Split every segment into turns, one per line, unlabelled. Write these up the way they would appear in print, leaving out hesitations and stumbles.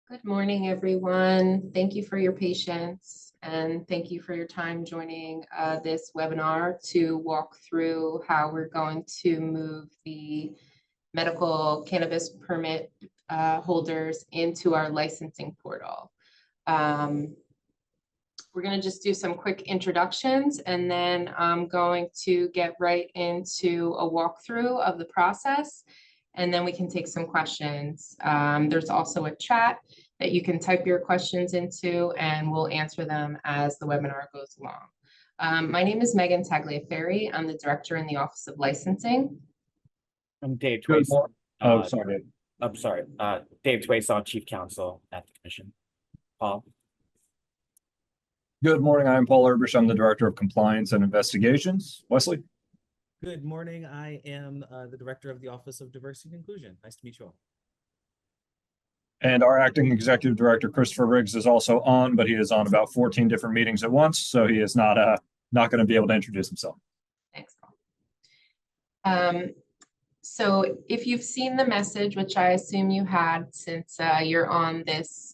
Good morning, everyone. Thank you for your patience and thank you for your time joining this webinar to walk through how we're going to move the medical cannabis permit holders into our licensing portal. We're going to just do some quick introductions and then I'm going to get right into a walkthrough of the process. And then we can take some questions. There's also a chat that you can type your questions into and we'll answer them as the webinar goes along. My name is Megan Tagliaferri. I'm the director in the Office of Licensing.
I'm Dave
Good
Twace.
morning. Oh, sorry.
I'm sorry. Dave Twace, Chief Counsel at the Commission. Paul.
Good morning. I'm Paul Erbish. I'm the Director of Compliance and Investigations. Wesley.
Good morning. I am the Director of the Office of Diversity and Inclusion. Nice to meet you all.
And our Acting Executive Director, Christopher Riggs, is also on, but he is on about 14 different meetings at once, so he is not going to be able to introduce himself.
Thanks, Paul. So if you've seen the message, which I assume you had since you're on this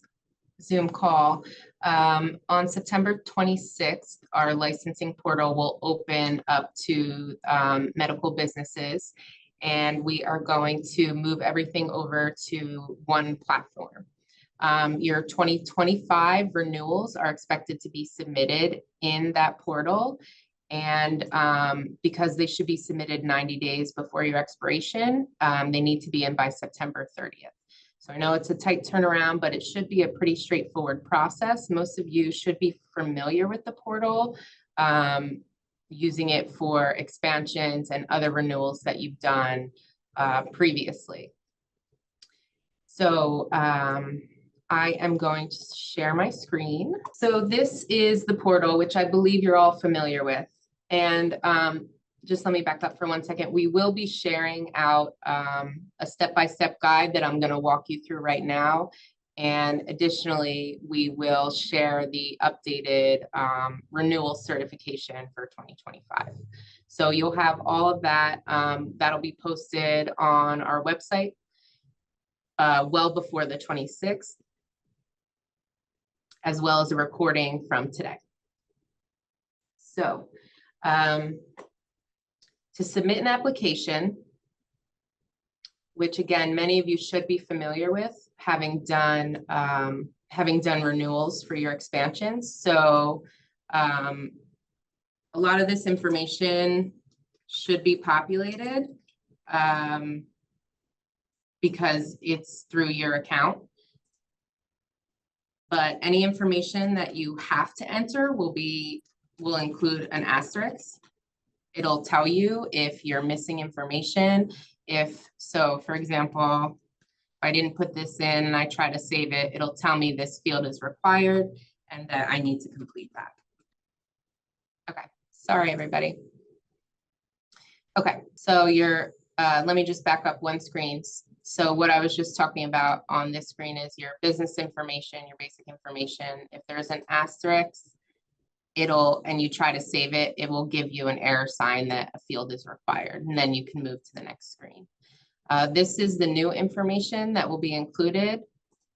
Zoom call, on September 26th, our licensing portal will open up to medical businesses, and we are going to move everything over to one platform. Your 2025 renewals are expected to be submitted in that portal. And because they should be submitted 90 days before your expiration, they need to be in by September 30th. So I know it's a tight turnaround, but it should be a pretty straightforward process. Most of you should be familiar with the portal, using it for expansions and other renewals that you've done previously. So I am going to share my screen. So this is the portal, which I believe you're all familiar with. And just let me back up for 1 second. We will be sharing out a step-by-step guide that I'm going to walk you through right now. And additionally, we will share the updated renewal certification for 2025. So you'll have all of that. That'll be posted on our website well before the 26th, as well as a recording from today. So to submit an application, which again, many of you should be familiar with, having done renewals for your expansions. So a lot of this information should be populated because it's through your account. But any information that you have to enter will include an asterisk. It'll tell you if you're missing information. So, for example, if I didn't put this in and I try to save it, it'll tell me this field is required and that I need to complete that. Okay, sorry, everybody. Okay, so let me just back up one screen. So what I was just talking about on this screen is your business information, your basic information. If there's an asterisk, and you try to save it, it will give you an error sign that a field is required, and then you can move to the next screen. This is the new information that will be included.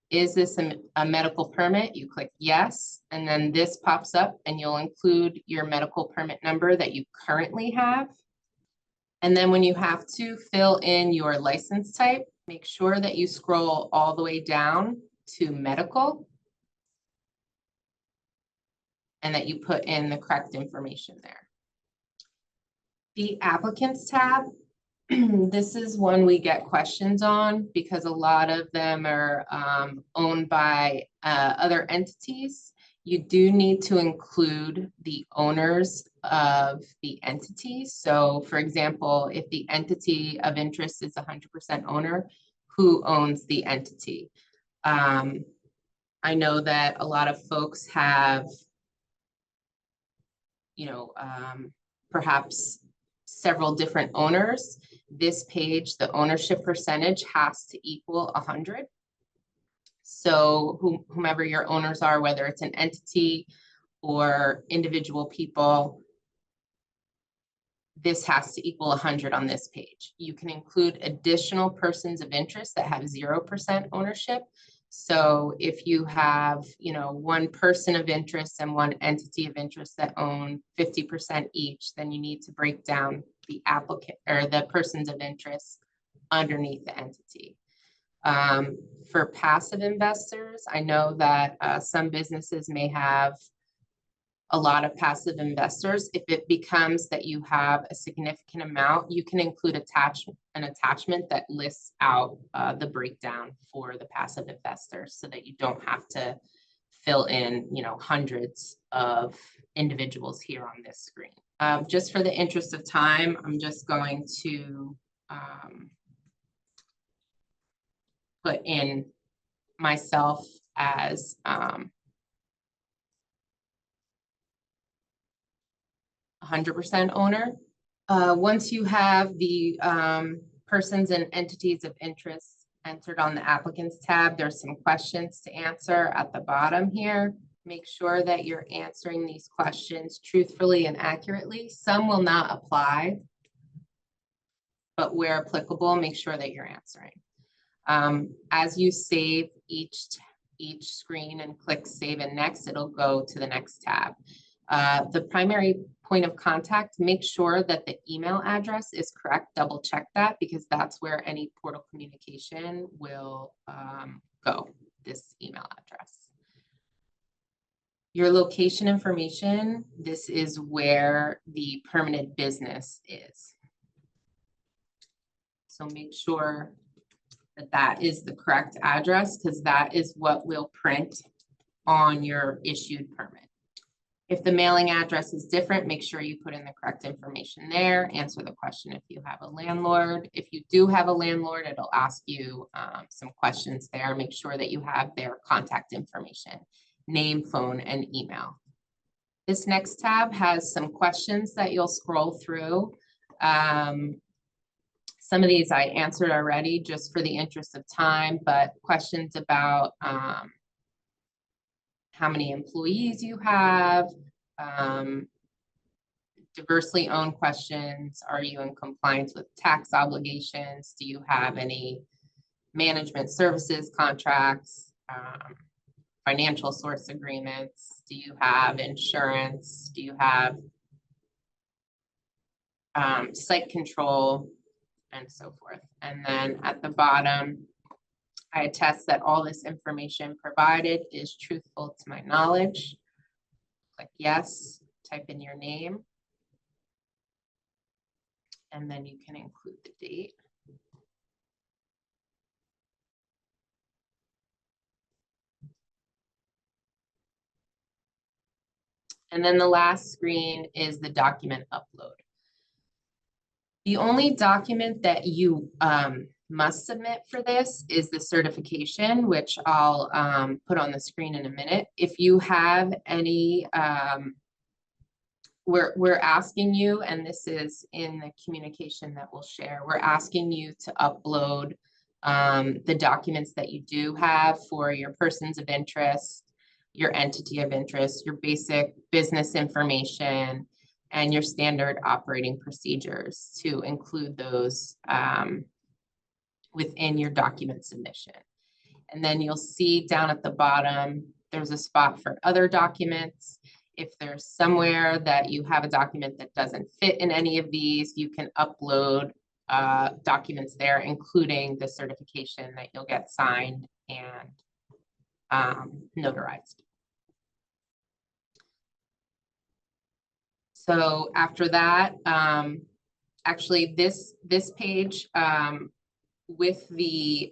Is this a medical permit? You click yes, and then this pops up and you'll include your medical permit number that you currently have. And then when you have to fill in your license type, make sure that you scroll all the way down to medical, and that you put in the correct information there. The applicants tab, this is one we get questions on because a lot of them are owned by other entities. You do need to include the owners of the entity. So for example, if the entity of interest is 100% owner, who owns the entity? I know that a lot of folks have perhaps several different owners. This page, the ownership percentage has to equal 100. So whomever your owners are, whether it's an entity or individual people, this has to equal 100 on this page. You can include additional persons of interest that have 0% ownership. So if you have, you know, one person of interest and one entity of interest that own 50% each, then you need to break down the applicant or the persons of interest underneath the entity. For passive investors, I know that some businesses may have a lot of passive investors. If it becomes that you have a significant amount, you can include an attachment that lists out the breakdown for the passive investors so that you don't have to fill in, you know, hundreds of individuals here on this screen. Just for the interest of time, I'm just going to put in myself as 100% owner. Once you have the persons and entities of interest entered on the applicants tab, there's some questions to answer at the bottom here. Make sure that you're answering these questions truthfully and accurately. Some will not apply, but where applicable, make sure that you're answering. As you save each screen and click save and next, it'll go to the next tab. The primary point of contact, make sure that the email address is correct. Double check that because that's where any portal communication will go, this email address. Your location information, this is where the permanent business is. So make sure that that is the correct address because that is what will print on your issued permit. If the mailing address is different, make sure you put in the correct information there. Answer the question if you have a landlord. If you do have a landlord, it'll ask you some questions there. Make sure that you have their contact information, name, phone, and email. This next tab has some questions that you'll scroll through. Some of these I answered already just for the interest of time, but questions about how many employees you have, diversely owned questions. Are you in compliance with tax obligations? Do you have any management services contracts, financial source agreements? Do you have insurance? Do you have site control and so forth? And then at the bottom, I attest that all this information provided is truthful to my knowledge. Click yes, type in your name, and then you can include the date. And then the last screen is the document upload. The only document that you must submit for this is the certification, which I'll put on the screen in a minute. If you have any, we're asking you, and this is in the communication that we'll share, we're asking you to upload the documents that you do have for your persons of interest, your entity of interest, your basic business information, and your standard operating procedures, to include those within your document submission. And then you'll see down at the bottom, there's a spot for other documents. If there's somewhere that you have a document that doesn't fit in any of these, you can upload documents there, including the certification that you'll get signed and notarized. So after that, actually this page with the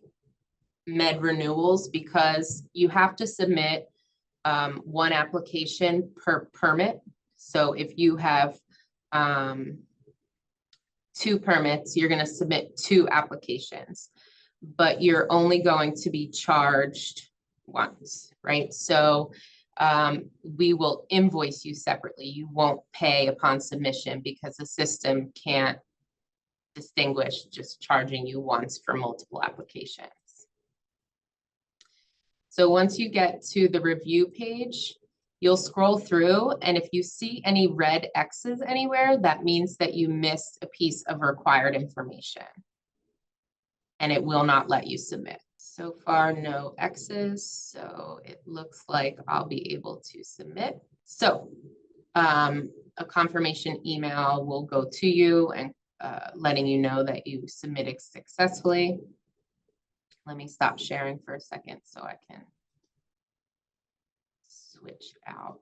med renewals, because you have to submit one application per permit. So if you have 2 permits, you're going to submit 2 applications, but you're only going to be charged once, right? So we will invoice you separately. You won't pay upon submission because the system can't distinguish just charging you once for multiple applications. So once you get to the review page, you'll scroll through, and if you see any red X's anywhere, that means that you missed a piece of required information, and it will not let you submit. So far, no X's, so it looks like I'll be able to submit. So a confirmation email will go to you and letting you know that you submitted successfully. Let me stop sharing for a second so I can switch out.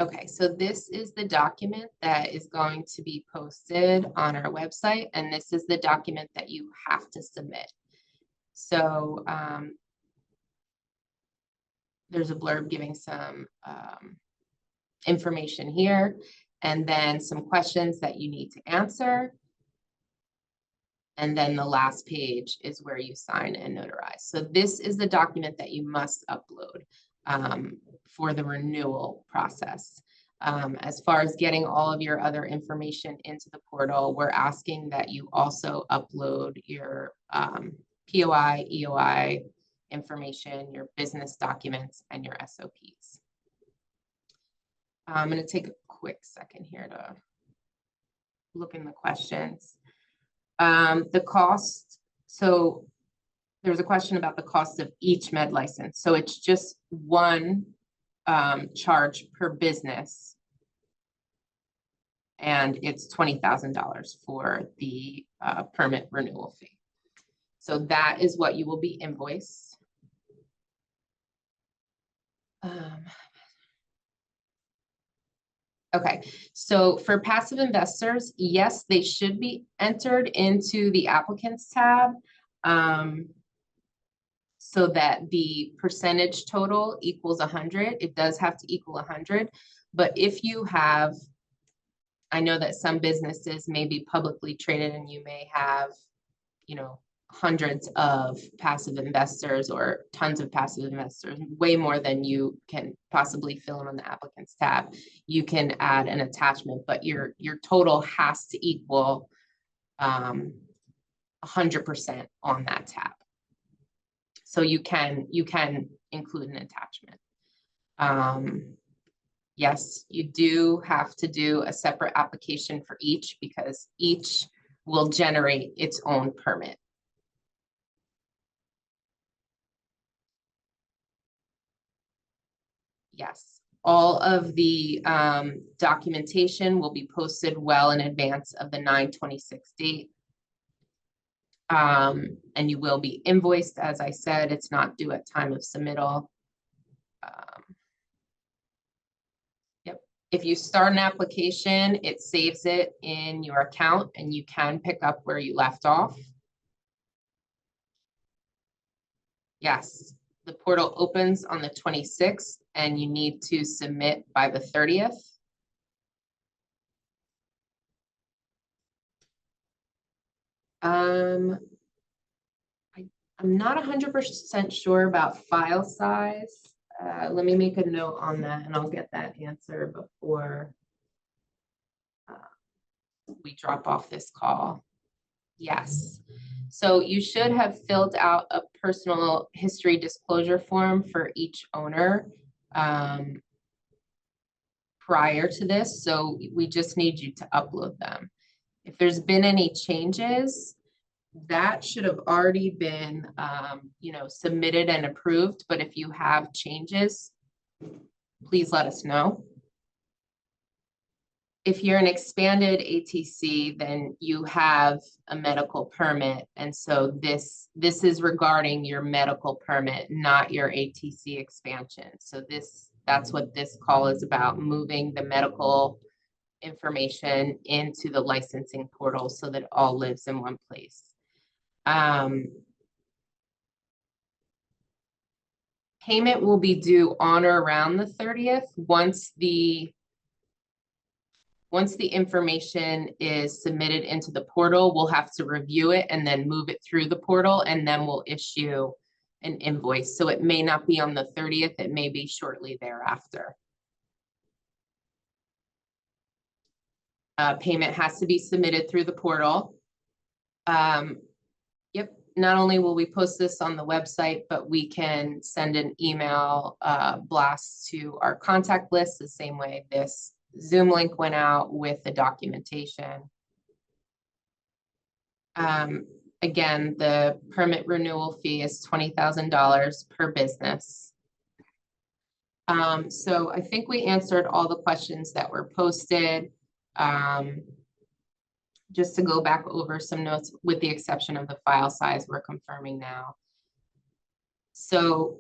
Okay, so this is the document that is going to be posted on our website, and this is the document that you have to submit. So there's a blurb giving some information here, and then some questions that you need to answer. And then the last page is where you sign and notarize. So this is the document that you must upload for the renewal process. As far as getting all of your other information into the portal, we're asking that you also upload your POI, EOI information, your business documents, and your SOPs. I'm going to take a quick second here to look in the questions. The cost, so there's a question about the cost of each med license. So it's just one charge per business, and it's $20,000 for the permit renewal fee. So that is what you will be invoiced. Okay, so for passive investors, yes, they should be entered into the applicants tab so that the percentage total equals 100. It does have to equal 100, but if you have, I know that some businesses may be publicly traded and you may have, you know, hundreds of passive investors or tons of passive investors, way more than you can possibly fill in on the applicants tab. You can add an attachment, but your total has to equal 100% on that tab. So you can include an attachment. Yes, you do have to do a separate application for each because each will generate its own permit. Yes, all of the documentation will be posted well in advance of the 9/26 date. And you will be invoiced, as I said, it's not due at time of submittal. Yep. If you start an application, it saves it in your account and you can pick up where you left off. Yes. The portal opens on the 26th and you need to submit by the 30th. I'm not 100% sure about file size. Let me make a note on that and I'll get that answer before we drop off this call. Yes. So you should have filled out a personal history disclosure form for each owner prior to this. So we just need you to upload them. If there's been any changes, that should have already been, you know, submitted and approved. But if you have changes, please let us know. If you're an expanded ATC, then you have a medical permit. And so this is regarding your medical permit, not your ATC expansion. So that's what this call is about, moving the medical information into the licensing portal so that it all lives in one place. Payment will be due on or around the 30th once the information is submitted into the portal. We'll have to review it and then move it through the portal, and then we'll issue an invoice. So it may not be on the 30th, it may be shortly thereafter. Payment has to be submitted through the portal. Yep, not only will we post this on the website, but we can send an email blast to our contact list the same way this Zoom link went out with the documentation. again, the permit renewal fee is $20,000 per business. So I think we answered all the questions that were posted. Just to go back over some notes, with the exception of the file size, we're confirming now. So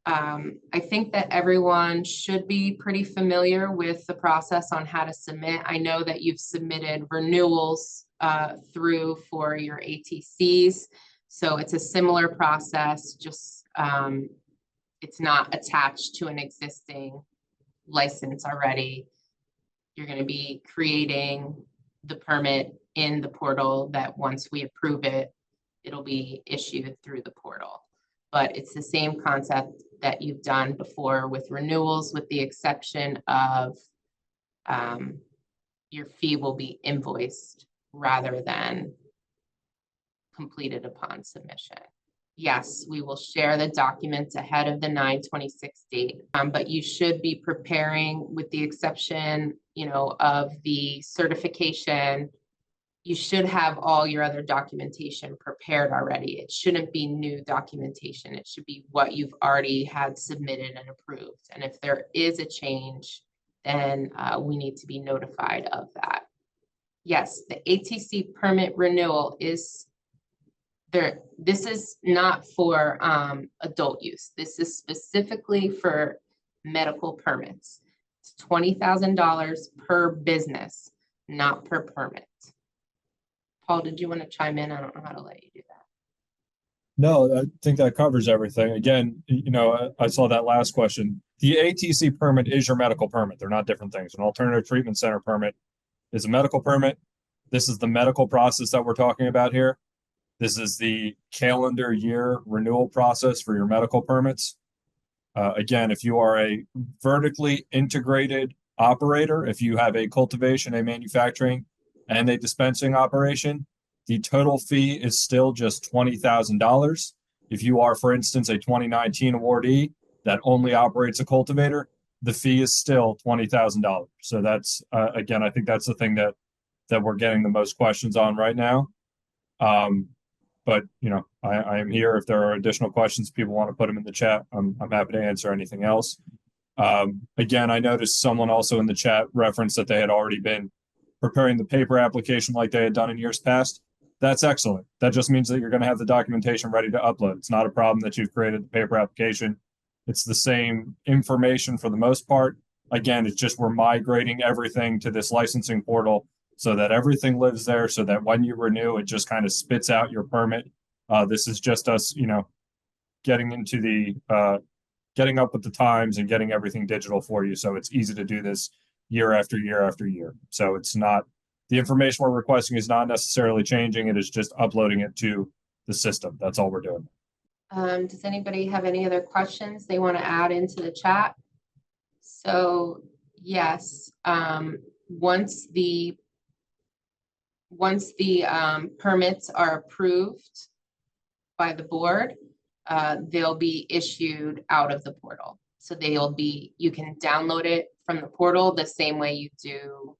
I think that everyone should be pretty familiar with the process on how to submit. I know that you've submitted renewals through for your ATCs. So it's a similar process, just it's not attached to an existing license already. You're going to be creating the permit in the portal that once we approve it, it'll be issued through the portal. But it's the same concept that you've done before with renewals, with the exception of your fee will be invoiced rather than completed upon submission. Yes, we will share the documents ahead of the 9/26 date, but you should be preparing, with the exception, of the certification. You should have all your other documentation prepared already. It shouldn't be new documentation. It should be what you've already had submitted and approved. And if there is a change, then we need to be notified of that. Yes, the ATC permit renewal is there. This is not for adult use. This is specifically for medical permits. It's $20,000 per business, not per permit. Paul, did you want to chime in? I don't know how to let you do that.
No, I think that covers everything. Again, I saw that last question. The ATC permit is your medical permit. They're not different things. An alternative treatment center permit is a medical permit. This is the medical process that we're talking about here. This is the calendar year renewal process for your medical permits. Again, if you are a vertically integrated operator, if you have a cultivation, a manufacturing, and a dispensing operation, the total fee is still just $20,000. If you are, for instance, a 2019 awardee that only operates a cultivator, the fee is still $20,000. So that's, again, I think that's the thing that we're getting the most questions on right now. But, I am here. If there are additional questions, people want to put them in the chat. I'm happy to answer anything else. Again, I noticed someone also in the chat referenced that they had already been preparing the paper application like they had done in years past. That's excellent. That just means that you're going to have the documentation ready to upload. It's not a problem that you've created the paper application. It's the same information for the most part. Again, it's just we're migrating everything to this licensing portal so that everything lives there, so that when you renew, it just kind of spits out your permit. This is just us, getting into the getting up with the times and getting everything digital for you. So it's easy to do this year after year after year. So it's not, the information we're requesting is not necessarily changing. It is just uploading it to the system. That's all we're doing.
Does anybody have any other questions they want to add into the chat? So yes, once the permits are approved by the board, they'll be issued out of the portal. So you can download it from the portal the same way you do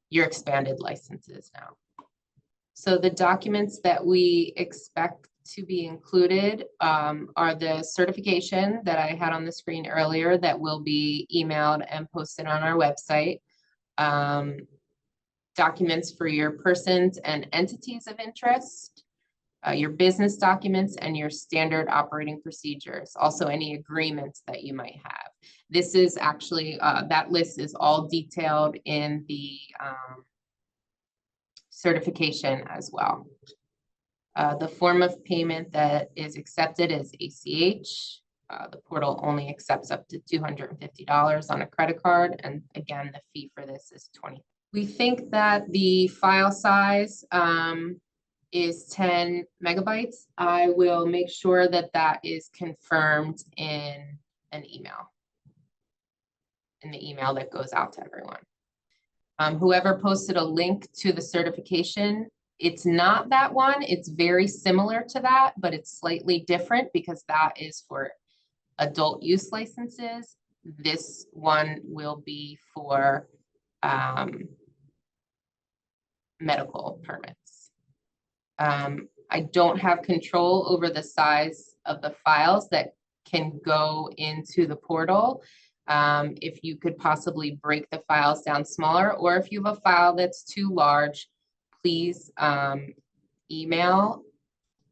your expanded licenses now. So the documents that we expect to be included are the certification that I had on the screen earlier that will be emailed and posted on our website. Documents for your persons and entities of interest, your business documents, and your standard operating procedures. Also, any agreements that you might have. This is actually, that list is all detailed in the certification as well. The form of payment that is accepted is ACH. The portal only accepts up to $250 on a credit card. And again, the fee for this is $20. We think that the file size is 10 megabytes. I will make sure that that is confirmed in an email, in the email that goes out to everyone. Whoever posted a link to the certification, it's not that one. It's very similar to that, but it's slightly different because that is for adult use licenses. This one will be for medical permits. I don't have control over the size of the files that can go into the portal. If you could possibly break the files down smaller, or if you have a file that's too large, please email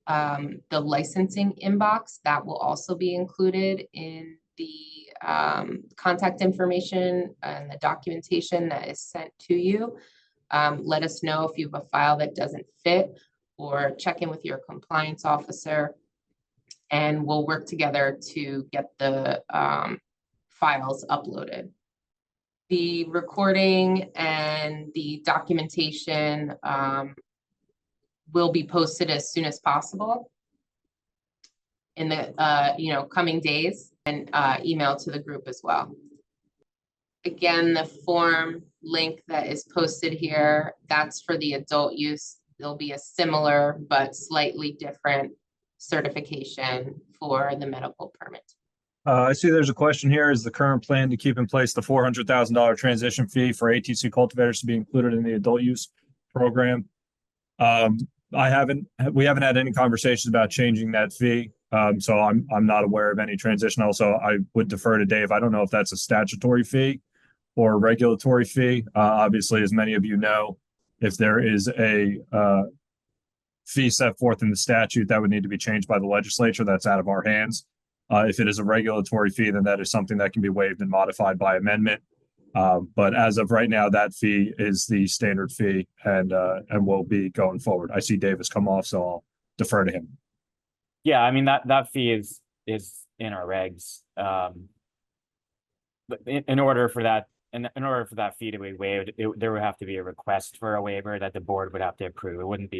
the licensing inbox. That will also be included in the contact information and the documentation that is sent to you. Let us know if you have a file that doesn't fit, or check in with your compliance officer, and we'll work together to get the files uploaded. The recording and the documentation will be posted as soon as possible in the coming days, and email to the group as well. Again, the form link that is posted here, that's for the adult use. There'll be a similar but slightly different certification for the medical permit.
I see there's a question here. Is the current plan to keep in place the $400,000 transition fee for ATC cultivators to be included in the adult use program? We haven't had any conversations about changing that fee. So I'm not aware of any transition. Also, I would defer to Dave. I don't know if that's a statutory fee or a regulatory fee. Obviously, as many of you know, if there is a fee set forth in the statute, that would need to be changed by the legislature. That's out of our hands. If it is a regulatory fee, then that is something that can be waived and modified by amendment. But as of right now, that fee is the standard fee, and will be going forward. I see Dave has come off, so I'll defer to him.
Yeah, I mean, that fee is in our regs. But in order for that fee to be waived, there would have to be a request for a waiver that the board would have to approve. It wouldn't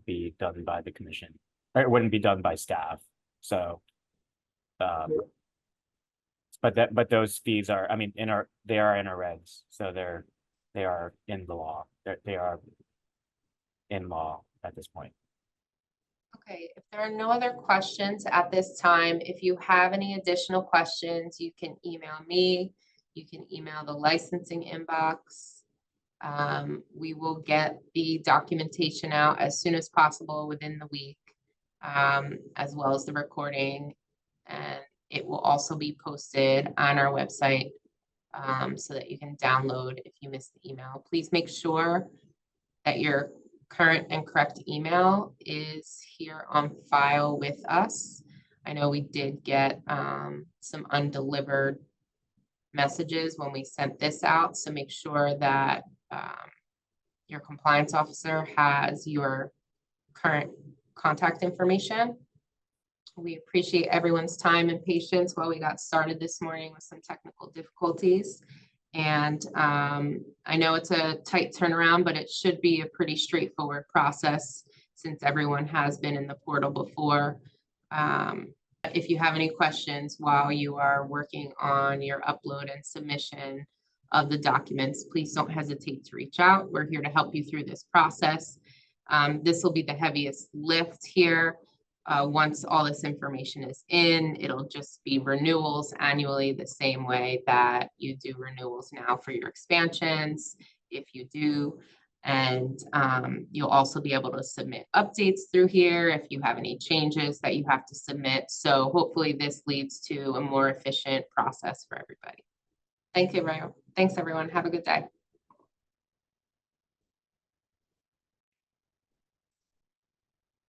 be done by the commission, or it wouldn't be done by staff. So, but those fees are, I mean, they are in our regs, so they are in the law. They are in law at this point.
Okay, if there are no other questions at this time, if you have any additional questions, you can email me, you can email the licensing inbox. We will get the documentation out as soon as possible within the week, as well as the recording, and it will also be posted on our website, so that you can download if you missed the email. Please make sure that your current and correct email is here on file with us. I know we did get some undelivered messages when we sent this out, so make sure that your compliance officer has your current contact information. We appreciate everyone's time and patience while we got started this morning with some technical difficulties. And I know it's a tight turnaround, but it should be a pretty straightforward process since everyone has been in the portal before. If you have any questions while you are working on your upload and submission of the documents, please don't hesitate to reach out. We're here to help you through this process. This will be the heaviest lift here. Once all this information is in, it'll just be renewals annually the same way that you do renewals now for your expansions, if you do. And you'll also be able to submit updates through here if you have any changes that you have to submit. So hopefully this leads to a more efficient process for everybody. Thank you, everyone. Thanks, everyone. Have a good day.